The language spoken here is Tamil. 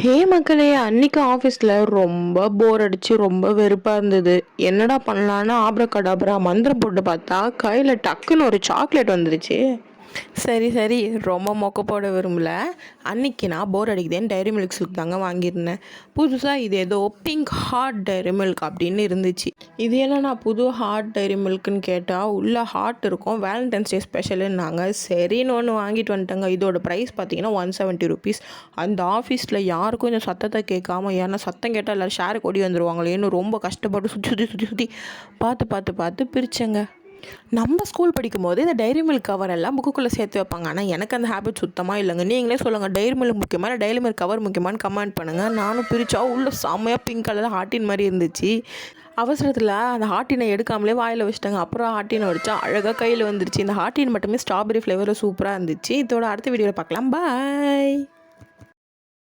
ஹே மக்களே, அன்னைக்கு ஆஃபீஸில் ரொம்ப போர் அடிச்சு ரொம்ப வெறுப்பாக இருந்தது. என்னடா பண்ணலான்னு ஆப்ரகடாப்ரா மந்திரம் போட்டு பார்த்தா கையில் டக்குன்னு ஒரு சாக்லேட் வந்துருச்சு. சரி சரி, ரொம்ப மொக்க போட விரும்பல. அன்றைக்கி நான் போர் அடிக்குதேன்னு டைரி மில்க் சில்க் தாங்க வாங்கியிருந்தேன். புதுசாக இது ஏதோ பிங்க் ஹார்ட் டைரி மில்க் அப்படின்னு இருந்துச்சு. இது என்னன்னா புது ஹார்ட் டைரி மில்க்குன்னு கேட்டால் உள்ள ஹார்ட் இருக்கும், வேலண்டைன்ஸ் டே ஸ்பெஷலுன்னாங்க. சரின்னு ஒன்று வாங்கிட்டு வந்துட்டேங்க. இதோட ப்ரைஸ் பார்த்தீங்கன்னா 170 ருபீஸ். அந்த ஆஃபீஸில் யாருக்கும் இந்த சத்தத்தை கேட்காம, ஏன்னா சத்தம் கேட்டால் எல்லோரும் ஷேருக்கு ஓடி வந்துடுவாங்களேன்னு ரொம்ப கஷ்டப்பட்டு சுற்றி சுற்றி சுற்றி சுற்றி பார்த்து பிரித்தேங்க. நம்ம ஸ்கூல் படிக்கும்போது இந்த டைரி மில்க் கவர் எல்லாம் புக்குக்குள்ளே சேர்த்து வைப்பாங்க. ஆனால் எனக்கு அந்த ஹேபிட் சுத்தமாக இல்லைங்க. நீங்களே சொல்லுங்கள், டைரி மில்க் முக்கியமாக இல்லை டைரி மில்க் கவர் முக்கியமானு கமெண்ட் பண்ணுங்கள். நானும் பிரித்தா உள்ள செம்மையாக பிங்க் கலரில் ஹார்ட்டின் மாதிரி இருந்துச்சு. அவசரத்தில் அந்த ஹார்ட்டினை எடுக்காமலே வாயில் வச்சுட்டாங்க. அப்புறம் ஹார்ட்டினை வச்சா அழகாக கையில் வந்துருச்சு. இந்த ஹார்ட்டின் மட்டுமே ஸ்ட்ராபெரி ஃப்ளேவரில் சூப்பராக இருந்துச்சு. இதோட அடுத்த வீடியோவில் பார்க்கலாம். பாய்.